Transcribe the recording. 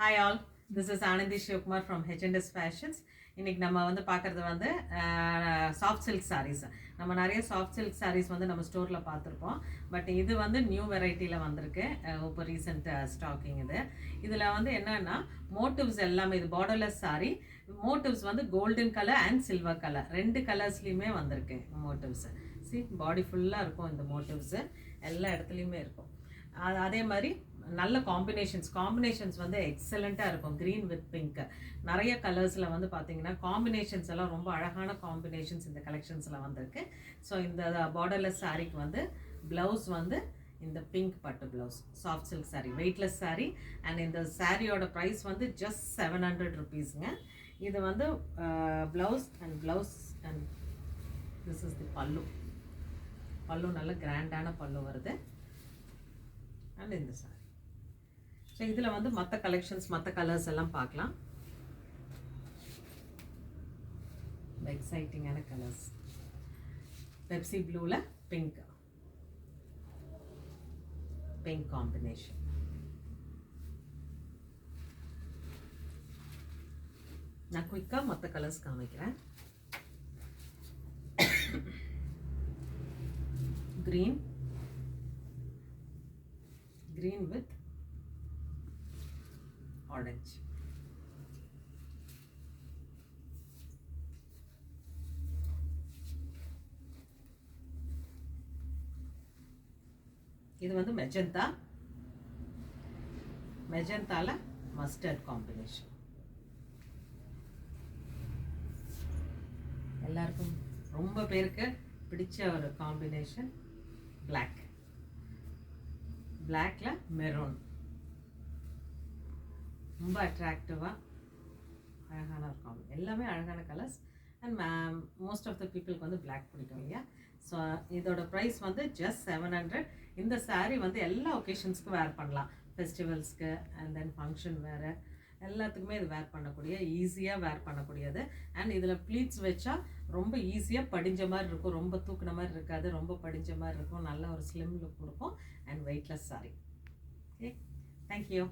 Hi all, this is Anandi Shivkumar from H&S Fashions. இன்னைக்கு நம்ம வந்து பார்க்குறது வந்து சாஃப்ட் சில்க் சாரீஸ். நம்ம நிறைய சாஃப்ட் சில்க் சாரீஸ் வந்து நம்ம ஸ்டோரில் பார்த்துருப்போம். பட் இது வந்து நியூ வெரைட்டியில் வந்திருக்கு. இப்போ ரீசெண்ட் ஸ்டாக்கிங் இது. இதில் வந்து என்னென்னா மோட்டிவ்ஸ் எல்லாமே இது பார்டர்லெஸ் சாரீ. மோட்டிவ்ஸ் வந்து golden colour and silver colour ரெண்டு கலர்ஸ்லேயுமே வந்திருக்கு மோட்டிவ்ஸ். பாடி ஃபுல்லாக இருக்கும் இந்த மோட்டிவ்ஸு, எல்லா இடத்துலையுமே இருக்கும். அதே மாதிரி நல்ல காம்பினேஷன்ஸ் வந்து எக்ஸலண்ட்டாக இருக்கும். க்ரீன் வித் பிங்க் நிறைய கலர்ஸில் வந்து பார்த்தீங்கன்னா காம்பினேஷன்ஸ் எல்லாம் ரொம்ப அழகான காம்பினேஷன்ஸ் இந்த கலெக்ஷன்ஸில் வந்திருக்கு. ஸோ இந்த பார்டர்லெஸ் சாரீக்கு வந்து ப்ளவுஸ் வந்து இந்த பிங்க் பட்டு blouse, soft silk sari, weightless sari. And இந்த சாரியோட ப்ரைஸ் வந்து ஜஸ்ட் 700 rupeesங்க. இது வந்து blouse and this is the பல்லு நல்ல கிராண்டான பல்லு வருது. அண்ட் இந்த சாரி. ஸோ இதில் வந்து மற்ற கலெக்ஷன்ஸ் மற்ற கலர்ஸ் எல்லாம் பார்க்கலாம். எக்ஸைட்டிங்கான கலர்ஸ். பெப்சி ப்ளூவில் பிங்க் காம்பினேஷன். நான் குயிக்காக மற்ற கலர்ஸ் காமிக்கிறேன். green with orange. இது வந்து மெஜந்தால மஸ்டர்ட் காம்பினேஷன். எல்லாருக்கும் ரொம்ப பேருக்கு பிடிச்ச ஒரு காம்பினேஷன். பிளாக்ல மெரூன் ரொம்ப அட்ராக்டிவாக அழகான இருக்கும். எல்லாமே அழகான colours. And most of the பீப்புளுக்கு வந்து பிளாக் பிடிக்கும் இல்லையா? ஸோ இதோட ப்ரைஸ் வந்து ஜஸ்ட் 700. இந்த சாரீ வந்து எல்லா ஒகேஷன்ஸ்க்கும் வேர் பண்ணலாம். ஃபெஸ்டிவல்ஸ்க்கு அண்ட் தென் ஃபங்க்ஷன் வேறு எல்லாத்துக்குமே இது வேர் பண்ணக்கூடிய, ஈஸியாக வேர் பண்ணக்கூடியது. அண்ட் இதில் ப்ளீட்ஸ் வச்சா ரொம்ப ஈஸியாக படிஞ்ச மாதிரி இருக்கும். ரொம்ப தூக்குன மாதிரி இருக்காது, ரொம்ப படிஞ்ச மாதிரி இருக்கும். நல்ல ஒரு ஸ்லிம் லுக் கொடுக்கும். And weightless sari. Okay, thank you.